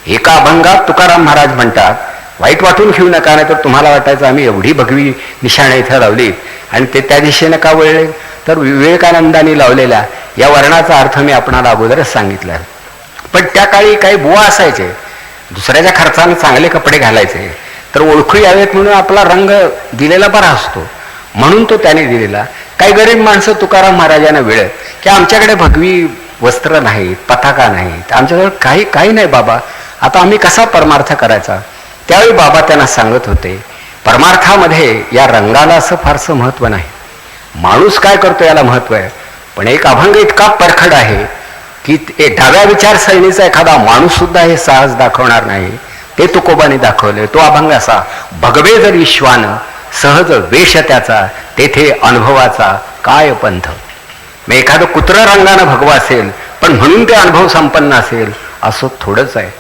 [SPEAKER 2] एका अभंगात तुकाराम महाराज म्हणतात, वाईट वाटून घेऊ नका, नाही तर तुम्हाला वाटायचं आम्ही एवढी भगवी निशाणे इथं लावलीत आणि ते त्या दिशेनं का वळले, तर विवेकानंदांनी लावलेल्या या वर्णाचा अर्थ मी आपणाला अगोदरच सांगितला. पण त्या काळी काही बुवा असायचे, दुसऱ्याच्या खर्चानं चांगले कपडे घालायचे, तर ओळखू यावेत म्हणून आपला रंग दिलेला बरा असतो म्हणून तो त्याने दिलेला. काही गरीब माणसं तुकाराम महाराजांना वेळत की आमच्याकडे भगवी वस्त्र नाहीत, पताका नाहीत, आमच्याजवळ काही नाही बाबा, आता आम्ही कसा परमार्थ करायचा. त्यावेळी बाबा त्यांना सांगत होते, परमार्थामध्ये या रंगाला असं फारसं महत्त्व नाही, माणूस काय करतो याला महत्त्व आहे. पण एक अभंग इतका परखड आहे की डाव्या विचारसरणीचा एखादा माणूस सुद्धा हे साहस दाखवणार नाही, ते तुकोबाने दाखवले. तो अभंग असा, भगवे जरी श्वान सहज वेश त्याचा, तेथे अनुभवाचा काय पंथ. मग एखादं कुत्र रंगानं भगवा असेल पण म्हणून ते अनुभव संपन्न असेल असं थोडंच आहे.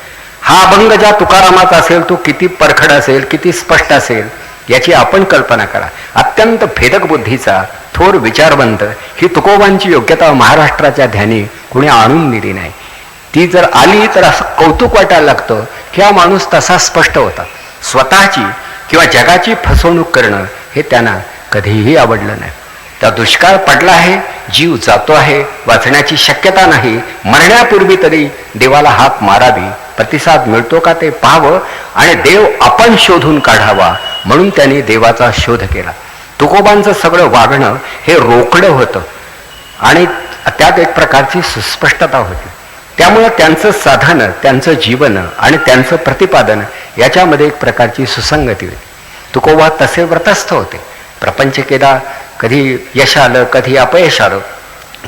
[SPEAKER 2] हा अभंग ज्या तुकारामाचा असेल तो किती परखड असेल, किती स्पष्ट असेल याची आपण कल्पना करा. अत्यंत भेदक बुद्धीचा थोर विचारवंत, ही तुकोबांची योग्यता महाराष्ट्राच्या ध्यानी कुणी आणून दिली नाही. ती जर आली तर असं कौतुक वाटायला लागतं की हा माणूस तसा स्पष्ट होता. स्वतःची किंवा जगाची फसवणूक करणं हे त्यांना कधीही आवडलं नाही. त्या दुष्काळ पडला आहे, जीव जातो आहे, वाचण्याची शक्यता नाही, मरण्यापूर्वी तरी देवाला हाक मारावी, प्रतिसाद मिळतो का ते पाहावं आणि देव आपण शोधून काढावा म्हणून त्यांनी देवाचा शोध केला. तुकोबांचं सगळं वागणं हे रोकडं होतं आणि त्यात एक प्रकारची सुस्पष्टता होती. त्यामुळं त्यांचं साधन, त्यांचं जीवन आणि त्यांचं प्रतिपादन याच्यामध्ये एक प्रकारची सुसंगती होती. तुकोबा तसे व्रतस्थ होते. प्रपंच केला, कधी यश आलं, कधी अपयश आलं,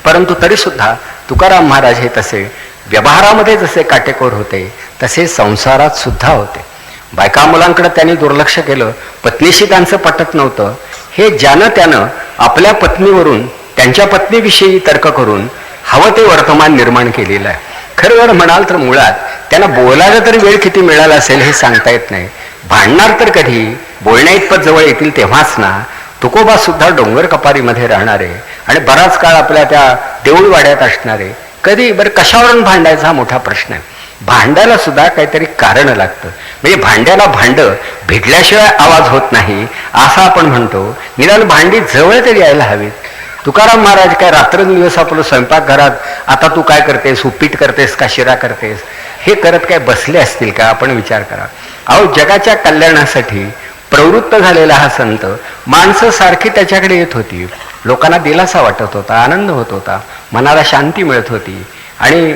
[SPEAKER 2] परंतु तरीसुद्धा तुकाराम महाराज हे तसे व्यवहारामध्ये जसे काटेकोर होते तसे संसारात सुद्धा होते. बायका मुलांकडे त्यांनी दुर्लक्ष केलं, पत्नीशी त्यांचं पटत नव्हतं. हे ज्यानं त्यानं आपल्या पत्नीवरून त्यांच्या पत्नीविषयी तर्क करून हवं ते वर्तमान निर्माण केलेलं आहे. खरं म्हणाल तर मुळात त्यांना बोलायला तरी वेळ किती मिळाला असेल हे सांगता येत नाही. भांडणार तर कधी, बोलण्या इतपत जवळ येतील तेव्हाच ना. तुकोबा सुद्धा डोंगर कपारीमध्ये राहणारे आणि बराच काळ आपल्या त्या देऊळवाड्यात असणारे, कधी बरं कशावरून भांडायचा हा मोठा प्रश्न आहे. भांडायला सुद्धा काहीतरी कारण लागतं. म्हणजे भांड्याला भांड भिडल्याशिवाय आवाज होत नाही असं आपण म्हणतो. निदान भांडी जवळ तरी यायला हवीत. तुकाराम महाराज काय रात्रंदिवस आपलं स्वयंपाकघरात आता तू काय करतेस, उपीट करतेस का शिरा करतेस हे करत काय बसले असतील का? आपण विचार करा. अहो, जगाच्या कल्याणासाठी प्रवृत्त झालेला हा संत, माणसं सारखी त्याच्याकडे येत होती, लोकांना दिलासा वाटत होता, आनंद होत होता, मनाला शांती मिळत होती आणि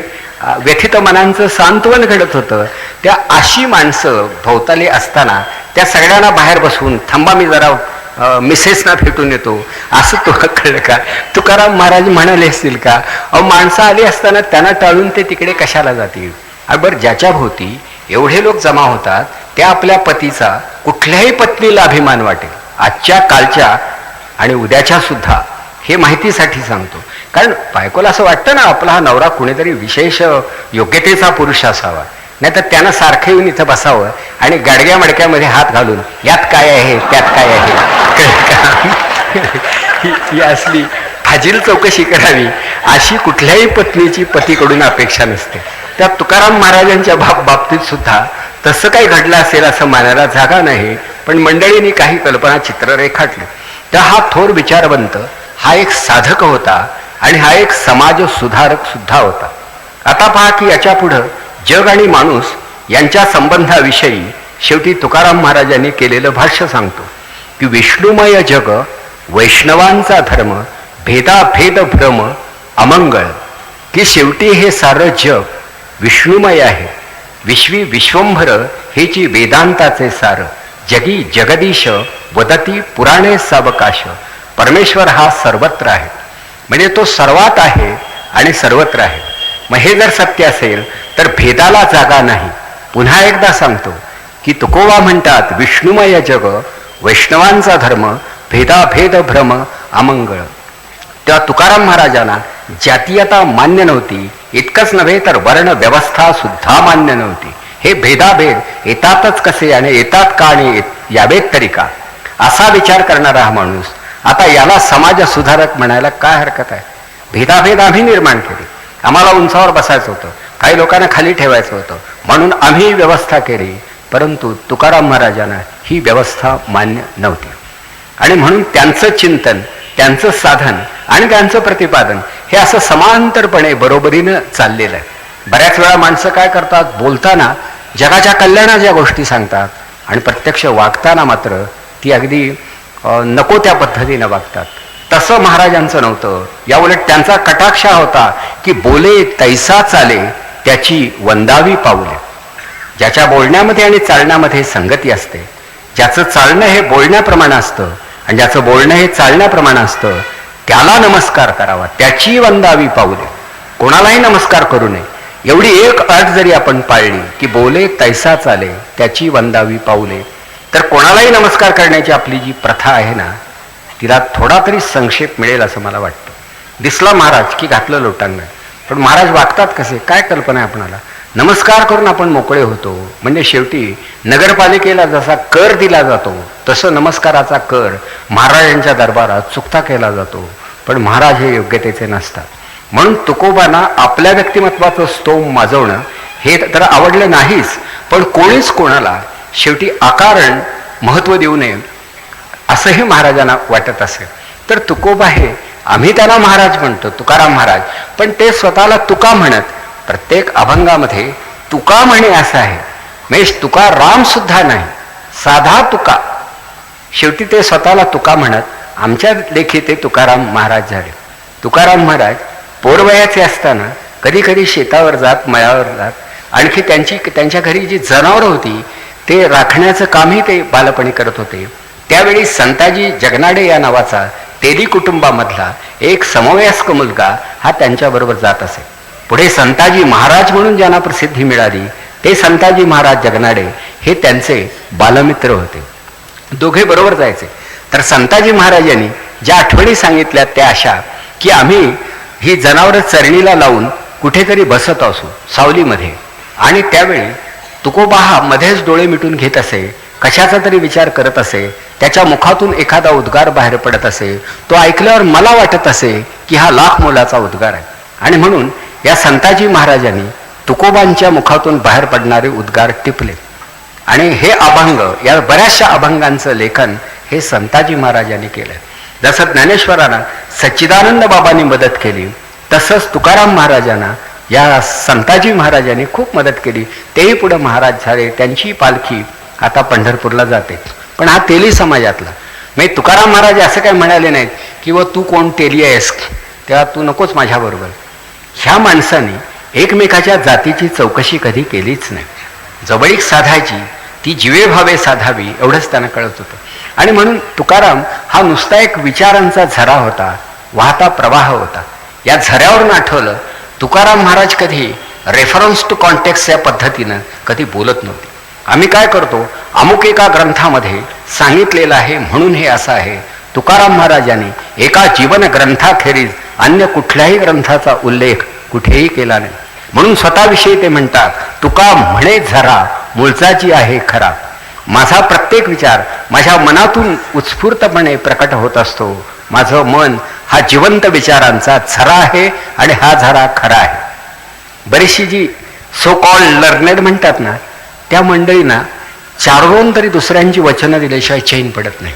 [SPEAKER 2] व्यथित मनांचं सांत्वन घडत होतं. त्या अशी माणसं भोवताली असताना त्या सगळ्यांना बाहेर बसवून, थांबा मी जरा मिसेसना भेटून येतो असं तुला कळलं का? तुकाराम महाराज म्हणाले असतील का? अहो, माणसं आली असताना त्यांना टाळून ते तिकडे कशाला जातील? बरं, ज्याच्या भोवती एवढे लोक जमा होतात त्या आपल्या पतीचा कुठल्याही पत्नीला अभिमान वाटेल, आजच्या, कालच्या आणि उद्याच्या सुद्धा. हे माहितीसाठी सांगतो. कारण बायकोला असं वाटतं ना आपला हा नवरा कुणीतरी विशेष योग्यतेचा पुरुष असावा, नाही तर त्यानं सारखं येऊन इथं बसावं आणि गाडग्या मडक्यामध्ये हात घालून यात काय आहे त्यात काय आहे ही असली फाजील चौकशी करावी अशी कुठल्याही पत्नीची पतीकडून अपेक्षा नसते. त्या तुकाराम महाराजांच्या बाबतीत सुद्धा तसं काही घडलं असेल असं मानायला जागा नाही. पण मंडळींनी काही कल्पना चित्र रेखाटली. तर हा थोर विचारवंत, हा एक साधक होता आणि हा एक समाज सुधारक सुद्धा होता. आता पहा की याच्या पुढं जग आणि माणूस यांच्या संबंधाविषयी शेवटी तुकाराम महाराजांनी केलेलं भाष्य सांगतो की विष्णुमय जग वैष्णवांचा धर्म, भेदाभेद भ्रम अमंगळ. की शेवटी हे सारं जग विष्णुमय आहे. विश्वी विश्वंभर हे जी वेदांताचे सार, जगी जगदीश वदती पुराणे सावकाश. परमेश्वर हा सर्वत्र आहे, म्हणजे तो सर्वात आहे आणि सर्वत्र आहे. मग हे जर सत्य असेल तर भेदाला जागा नाही. पुन्हा एकदा सांगतो की तुकोबा म्हणतात, विष्णुमय जग वैष्णवांचा धर्म, भेदाभेद भ्रम अमंगळ. तेव्हा तुकाराम महाराजांना जातीयता मान्य नव्हती. इतकंच नव्हे तर वर्ण व्यवस्था सुद्धा मान्य नव्हती. हे भेदाभेद येतातच कसे आणि येतात का आणि यावेत तरी का, असा विचार करणारा हा माणूस. आता याला समाज सुधारक म्हणायला काय हरकत आहे? भेदाभेद आम्ही निर्माण केले. आम्हाला उंचावर बसायचं होतं, काही लोकांना खाली ठेवायचं होतं, म्हणून आम्ही व्यवस्था केली. परंतु तुकाराम महाराजांना ही व्यवस्था मान्य नव्हती. आणि म्हणून त्यांचं चिंतन, त्यांचं साधन आणि त्यांचं प्रतिपादन हे असं समांतरपणे बरोबरीनं चाललेलं आहे. बऱ्याच वेळा माणसं काय करतात, बोलताना जगाच्या कल्याणाच्या गोष्टी सांगतात आणि प्रत्यक्ष वागताना मात्र ती अगदी नको त्या पद्धतीनं वागतात. तसं महाराजांचं नव्हतं. याउलट त्यांचा कटाक्ष होता की बोले तैसा चाले त्याची वंदावी पाऊले. ज्याच्या बोलण्यामध्ये आणि चालण्यामध्ये संगती असते, ज्याचं चालणं हे बोलण्याप्रमाणे असतं आणि ज्याचं बोलणं हे चालण्याप्रमाणे असतं, त्याला नमस्कार करावा, त्याची वंदावी पाऊले. कोणालाही नमस्कार करू नये. एवढी एक अट जरी आपण पाळली की बोले तैसा चाले त्याची वंदावी पाऊले, तर कोणालाही नमस्कार करण्याची आपली जी प्रथा आहे ना, तिला थोडा तरी संक्षेप मिळेल असं मला वाटतं. दिसला महाराज की घातलं लोटांगण, पण महाराज वागतात कसे, काय कल्पना आहे आपणाला? नमस्कार करून आपण मोकळे होतो. म्हणजे शेवटी नगरपालिकेला जसा कर दिला जातो तसं नमस्काराचा कर महाराजांच्या दरबारात चुकता केला जातो. पण महाराज हे योग्यतेचे नसतात. म्हणून तुकोबांना आपल्या व्यक्तिमत्वाचं स्तोम माजवणं हे तर आवडलं नाहीच, पण कोणीच कोणाला शेवटी आकारण महत्त्व देऊ नये असंही महाराजांना वाटत असेल. तर तुकोबा हे, आम्ही त्यांना महाराज म्हणतो, तुकाराम महाराज, पण ते स्वतःला तुका म्हणत. प्रत्येक अभंगामध्ये तुका म्हणे असं आहे. म्हणजे तुकाराम सुद्धा नाही, साधा तुका. शेवटी ते स्वतःला तुका म्हणत. आमच्या लेखी ते तुकाराम महाराज झाले. तुकाराम महाराज पोरवयाचे असताना कधी कधी शेतावर जात, मळ्यावर जात. आणखी त्यांच्या घरी जी जनावरं होती ते राखण्याचं कामही ते बालपणी करत होते. त्यावेळी संताजी जगनाडे या नावाचा तेली कुटुंबामधला एक समवयस्क मुलगा हा त्यांच्याबरोबर जात असे. पुढे संताजी महाराज म्हणून ज्यांना प्रसिद्धी मिळाली ते संताजी महाराज जगनाडे हे त्यांचे बालमित्र होते. दोघे बरोबर जायचे. तर संताजी महाराजांनी ज्या आठवणी सांगितल्या त्या अशा की आम्ही ही जनावरं चरणीला लावून कुठेतरी बसत असू सावलीमध्ये, आणि त्यावेळी तुकोबा हा मध्येच डोळे मिटून घेत असे, कशाचा तरी विचार करत असे. त्याच्या मुखातून एखादा उद्गार बाहेर पडत असे. तो ऐकल्यावर मला वाटत असे की हा लाख मोलाचा उद्गार आहे. आणि म्हणून या संताजी महाराजांनी तुकोबांच्या मुखातून बाहेर पडणारे उद्गार टिपले. आणि हे अभंग, या बऱ्याचशा अभंगांचं लेखन हे संताजी महाराजांनी केलं. जसं ज्ञानेश्वरांना सच्चिदानंद बाबांनी मदत केली, तसंच तुकाराम महाराजांना या संताजी महाराजांनी खूप मदत केली. तेही पुढे महाराज झाले. त्यांची पालखी आता पंढरपूरला जाते. पण हा तेली समाजातला, म्हणजे तुकाराम महाराज असं काय म्हणाले नाहीत की व तू कोण तेली आहेस तेव्हा तू नकोच माझ्याबरोबर. ह्या माणसाने एकमेकाच्या जातीची चौकशी कधी केलीच नाही. जवळीक साधायची, ती जीवे भावे साधावी, एवढंच त्यांना कळत होतं. आणि म्हणून तुकाराम हा नुसता एक विचारांचा झरा होता, वाहता प्रवाह होता. या झऱ्यावरून आठवलं, तुकाराम महाराज कधी रेफरन्स टू कॉन्टेक्स्ट या पद्धतीनं कधी बोलत नव्हते. आम्ही काय करतो, अमुक एका ग्रंथामध्ये सांगितलेलं आहे म्हणून हे असं आहे. तुकाराम महाराजांनी एका जीवन ग्रंथाखेरीज अन्य कुठल्याही ग्रंथाचा उल्लेख कुठेही केला नाही. म्हणून स्वतःविषयी ते म्हणतात, तुका म्हणे झरा मूळचाची आहे खरा. माझा प्रत्येक विचार माझ्या मनातून उत्स्फूर्तपणे प्रकट होत असतो. माझं मन हा जिवंत विचारांचा झरा आहे आणि हा झरा खरा आहे. बरीचशी जी सो कॉल्ड लर्नेड म्हणतात ना, त्या मंडळींना चारवून तरी दुसऱ्यांची वचनं दिल्याशिवाय चैन पडत नाही.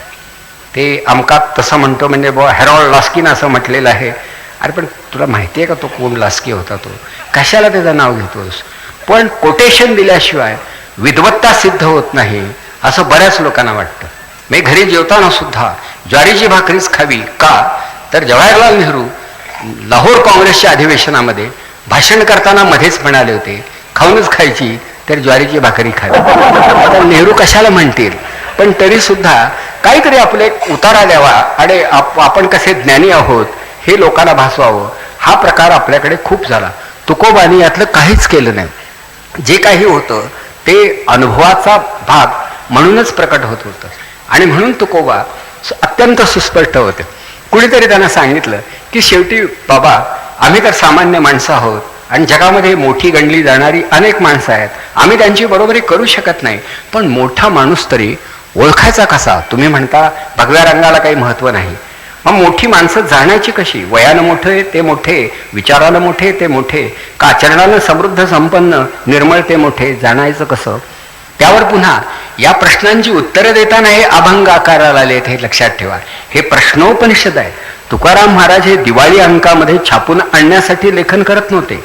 [SPEAKER 2] ते अमकात तसं म्हणतो, म्हणजे बुवा हेरॉल्ड लॉस्कीनं असं म्हटलेलं आहे. अरे पण तुला माहिती आहे का तो कोण लास्की होता, तो कशाला त्याचं नाव घेतोस? पण कोटेशन दिल्याशिवाय विद्वत्ता सिद्ध होत नाही असं बऱ्याच लोकांना वाटतं. मी घरी जेवताना सुद्धा ज्वारीची भाकरीच खावी का, तर जवाहरलाल नेहरू लाहोर काँग्रेसच्या अधिवेशनामध्ये भाषण करताना मध्येच म्हणाले होते, खाऊनच खायची तर ज्वारीची भाकरी खावी. आता नेहरू कशाला म्हणतील? पण तरी सुद्धा काहीतरी आपले एक उतारा द्यावा आणि आपण कसे ज्ञानी आहोत हे लोकांना भासवावं, हा प्रकार आपल्याकडे खूप झाला. तुकोबांनी यातलं काहीच केलं नाही. जे काही होतं ते अनुभवाचा भाग म्हणूनच प्रकट होत होतं आणि म्हणून तुकोबा अत्यंत सुस्पष्ट होते. कुणीतरी त्यांना सांगितलं की शेवटी बाबा, आम्ही तर सामान्य माणसं आहोत आणि जगामध्ये मोठी गणली जाणारी अनेक माणसं आहेत, आम्ही त्यांची बरोबरी करू शकत नाही, पण मोठा माणूस तरी ओळखायचा कसा? तुम्ही म्हणता भगव्या रंगाला काही महत्त्व नाही, मग मोठी माणसं जाणायची कशी? वयानं मोठे ते मोठे, विचारानं मोठे ते मोठे, का आचरणानं समृद्ध संपन्न निर्मळ ते मोठे, जाणायचं कसं? त्यावर पुन्हा या प्रश्नांची उत्तरं देताना हे अभंग आकाराला आलेत हे लक्षात ठेवा. हे प्रश्नोपनिषद आहे. तुकाराम महाराज हे दिवाळी अंकामध्ये छापून आणण्यासाठी लेखन करत नव्हते,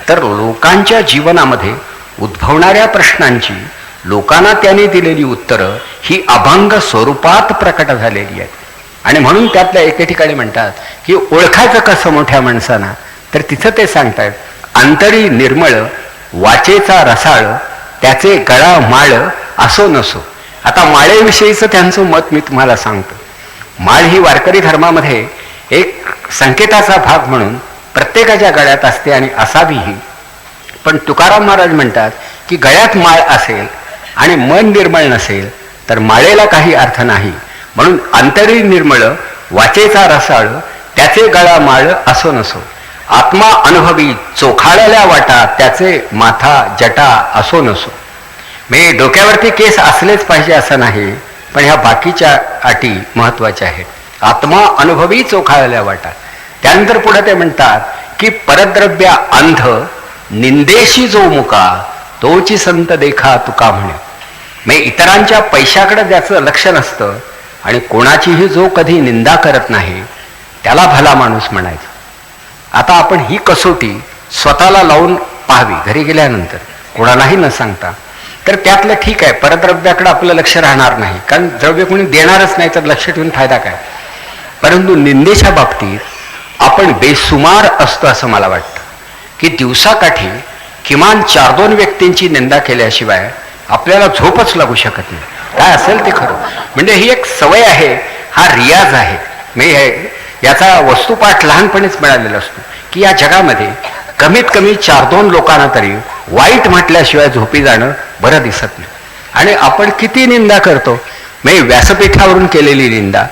[SPEAKER 2] तर लोकांच्या जीवनामध्ये उद्भवणाऱ्या प्रश्नांची लोकांना त्यांनी दिलेली उत्तरं ही अभंग स्वरूपात प्रकट झालेली आहेत. आणि म्हणून त्यातल्या एके ठिकाणी म्हणतात की ओळखायचं कसं मोठ्या माणसांना, तर तिथं ते सांगतायत, अंतरी निर्मळ वाचेचा रसाळ त्याचे गळा माळ असो नसो. आता माळेविषयीचं त्यांचं मत मी तुम्हाला सांगतो. माळ ही वारकरी धर्मामध्ये एक संकेताचा भाग म्हणून प्रत्येकाच्या गळ्यात असते आणि असावीही. पण तुकाराम महाराज म्हणतात की गळ्यात माळ असेल आणि मन निर्मळ नसेल तर माळेला काही अर्थ नाही. म्हणून अंतरी निर्मळ वाचेचा रसाळ त्याचे गळा माळ असो नसो. आत्मा अनुभवी चोखाळल्या वाटा त्याचे माथा जटा असो नसो. म्हणजे डोक्यावरती केस असलेच पाहिजे असं नाही, पण ह्या बाकीच्या अटी महत्वाच्या आहेत. आत्मा अनुभवी चोखाळल्या वाटा. त्यानंतर पुढे ते म्हणतात की परद्रव्या अंध निंदेशी जो मुका तोची संत देखा तुका म्हणे. म्हणजे इतरांच्या पैशाकडे ज्याचं लक्ष नसतं आणि कोणाचीही जो कधी निंदा करत नाही त्याला भला माणूस म्हणायचं. आता आपण ही कसोटी स्वतःला लावून पाहावी घरी गेल्यानंतर, कोणालाही न सांगता. तर त्यातलं ठीक आहे, परद्रव्याकडे आपलं लक्ष राहणार नाही, कारण द्रव्य कोणी देणारच नाही तर लक्ष ठेवून फायदा काय. परंतु निंदेच्या बाबतीत आपण बेसुमार असतो असं मला वाटतं की दिवसाकाठी किमान 4-2 व्यक्तींची निंदा केल्याशिवाय आपल्याला झोपच लागू शकत नाही. काय असेल ते खरं, म्हणजे ही एक सवय आहे, हा रियाज आहे. म्हणजे याचा वस्तुपाठ लहानपणीच मिळालेला असतो की या जगामध्ये कमीत कमी 4-2 लोकांना तरी वाईट म्हटल्याशिवाय झोपी जाणं बरं दिसत नाही. आणि आपण किती निंदा करतो, म्हणजे व्यासपीठावरून केलेली निंदा,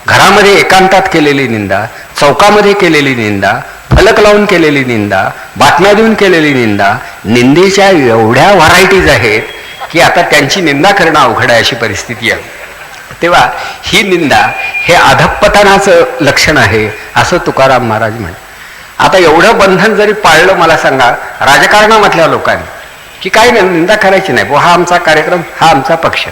[SPEAKER 2] घरामध्ये एकांतात केलेली निंदा, चौकामध्ये केलेली निंदा, फलक लावून केलेली निंदा, बातम्या देऊन केलेली निंदा. निंदेच्या एवढ्या व्हरायटीज आहेत की आता त्यांची निंदा करणं अवघड आहे अशी परिस्थिती आहे. तेव्हा ही निंदा हे अधःपतनाचं लक्षण आहे असं तुकाराम महाराज म्हणे. आता एवढं बंधन जरी पाळलं, मला सांगा राजकारणामधल्या लोकांनी की काही निंदा करायची नाही, हा आमचा कार्यक्रम, हा आमचा पक्ष,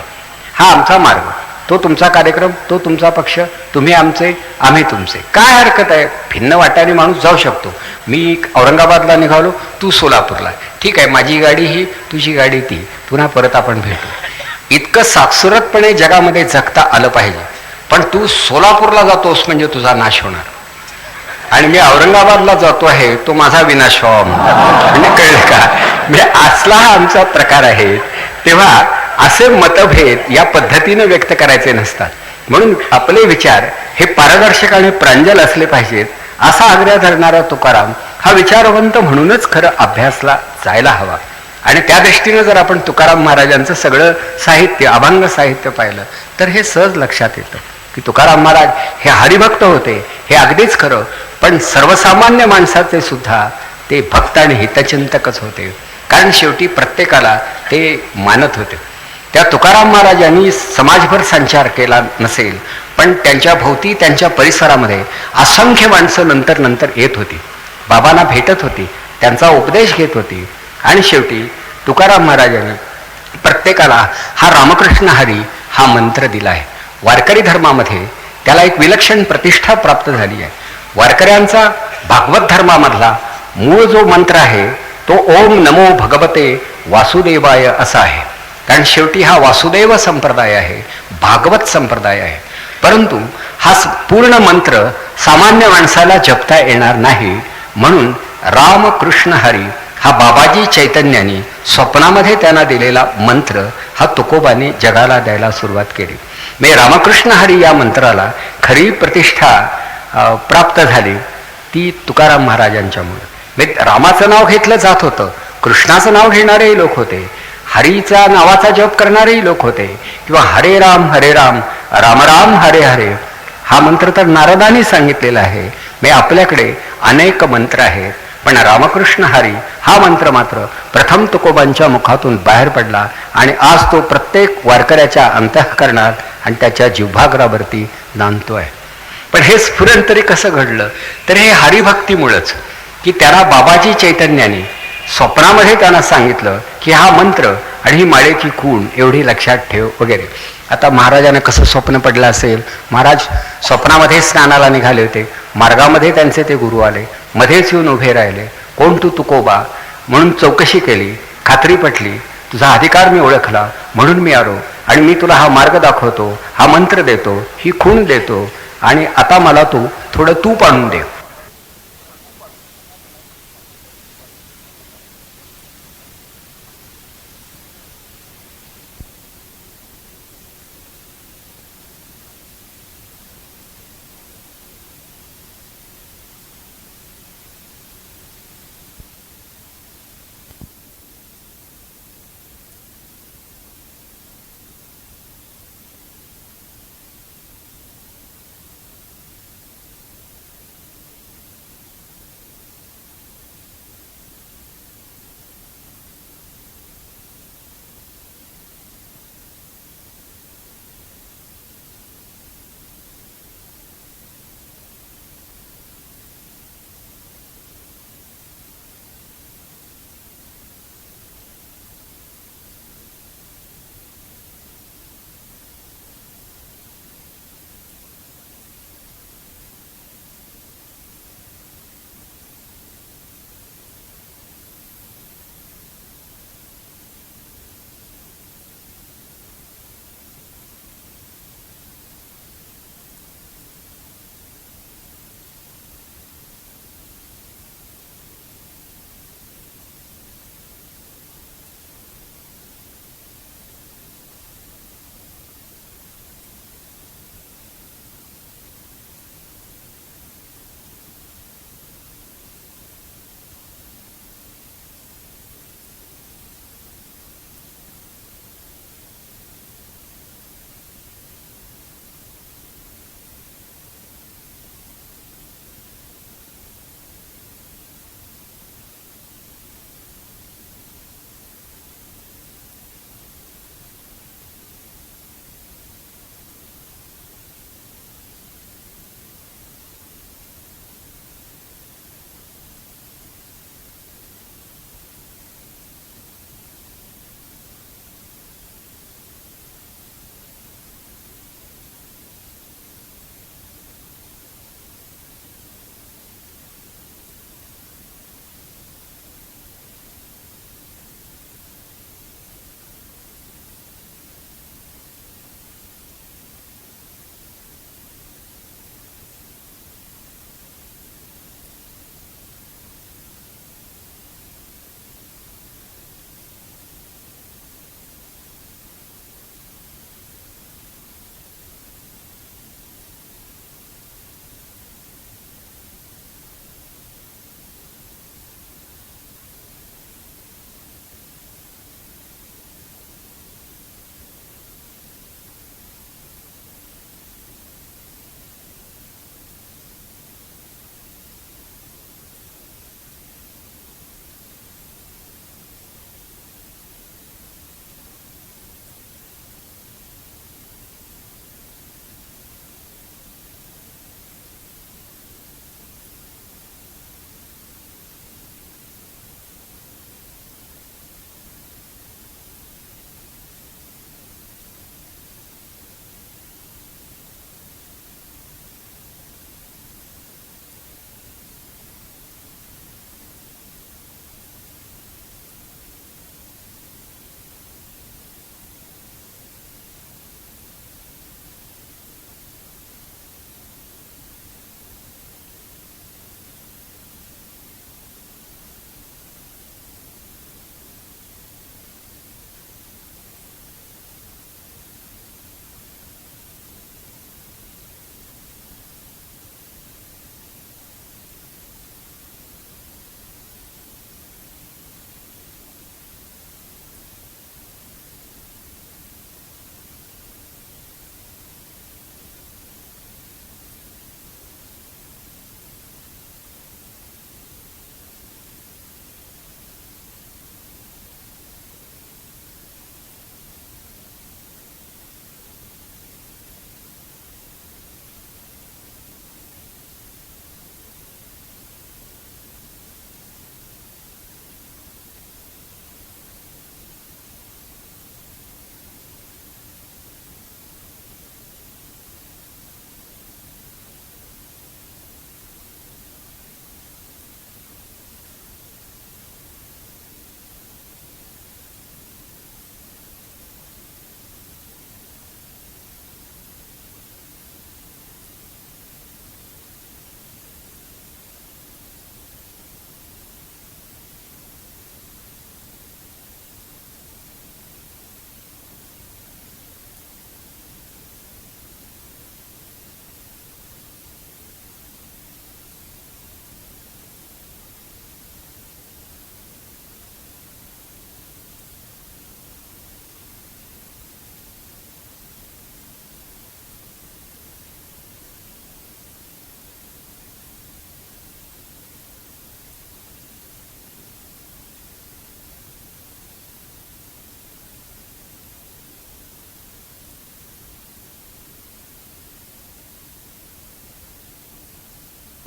[SPEAKER 2] हा आमचा मार्ग, तो तुमचा कार्यक्रम, तो तुमचा पक्ष, तुम्ही आमचे आम्ही तुमचे, काय हरकत आहे? भिन्न वाट्याने माणूस जाऊ शकतो. मी औरंगाबादला निघालो, तू सोलापूरला, ठीक आहे, माझी गाडी ही, तुझी गाडी ती, पुन्हा परत आपण भेटू. इतकं साक्षरतपणे जगामध्ये जगता आलं पाहिजे. पण तू सोलापूरला जातोस म्हणजे तुझा नाश होणार आणि मी औरंगाबादला जातो आहे तो माझा विनाश व्हावा म्हणतात. म्हणजे कळलं का? म्हणजे असला हा आमचा प्रकार आहे. तेव्हा असे मतभेद या पद्धतीने व्यक्त करायचे नसतात. म्हणून आपले विचार हे पारदर्शक आणि प्रांजल असले पाहिजेत असा आग्रह धरणारा तुकाराम हा विचारवंत म्हणूनच खरं अभ्यासला जायला हवा. आणि त्या दृष्टीनं जर आपण तुकाराम महाराजांचं सगळं साहित्य, अभंग साहित्य पाहिलं तर हे सहज लक्षात येतं की तुकाराम महाराज हे हरिभक्त होते, हे अगदीच खरं, पण सर्वसामान्य माणसाचे सुद्धा ते भक्त आणि हितचिंतकच होते. कारण शेवटी प्रत्येकाला ते मानत होते. त्या तुकाराम महाराजांनी समाजभर संचार केला नसेल, पण त्यांच्या भोवती, त्यांच्या परिसरामध्ये असंख्य माणसं नंतर नंतर येत होती, बाबांना भेटत होती, त्यांचा उपदेश घेत होती. आणि शेवटी तुकाराम महाराजांनी प्रत्येकाला हा रामकृष्ण हरी हा मंत्र दिला आहे. वारकरी धर्मामध्ये त्याला एक विलक्षण प्रतिष्ठा प्राप्त झाली आहे. वारकऱ्यांचा भागवत धर्मामधला मूळ जो मंत्र आहे तो ओम नमो भगवते वासुदेवाय असा आहे. कारण शेवटी हा वासुदेव संप्रदाय आहे, भागवत संप्रदाय आहे. परंतु हा पूर्ण मंत्र सामान्य माणसाला जपता येणार नाही, म्हणून राम कृष्ण हरी हा बाबाजी चैतन्याने स्वप्नामध्ये त्यांना दिलेला मंत्र हा तुकोबाने जगाला द्यायला सुरुवात केली. म्हणजे रामकृष्ण हरी या मंत्राला खरी प्रतिष्ठा प्राप्त झाली ती तुकाराम महाराजांच्यामुळे. म्हणजे रामाचं नाव घेतलं जात होतं, कृष्णाचं नाव घेणारेही लोक होते, हरीचा नावाचा जप करणारेही लोक होते, किंवा हरे राम राम राम हरे हरे हा मंत्र तर नारदांनी सांगितलेला आहे. म्हणजे आपल्याकडे अनेक मंत्र आहेत, पण रामकृष्ण हरी हा मंत्र मात्र प्रथम तुकोबांच्या मुखातून बाहेर पडला आणि आज तो प्रत्येक वारकऱ्याच्या अंतःकरणात आणि त्याच्या जिव्हाग्रावरती नांदतोय. पण हे स्फुरण तरी कसं घडलं, तर हे हरिभक्तीमुळंच, की त्याला बाबाजी चैतन्याने स्वप्नामध्ये त्यांना सांगितलं की हा मंत्र आणि ही माळेची खूण एवढी लक्षात ठेव वगैरे. आता महाराजांना कसं स्वप्न पडलं असेल, महाराज स्वप्नामध्ये स्नानाला निघाले होते, मार्गामध्ये त्यांचे ते गुरु आले, मध्येच येऊन उभे राहिले, कोण तू तुकोबा म्हणून चौकशी केली, खात्री पटली, तुझा अधिकार मी ओळखला म्हणून मी आलो आणि मी तुला हा मार्ग दाखवतो, हा मंत्र देतो, ही खूण देतो आणि आता मला तू थोडं तूप आणून दे.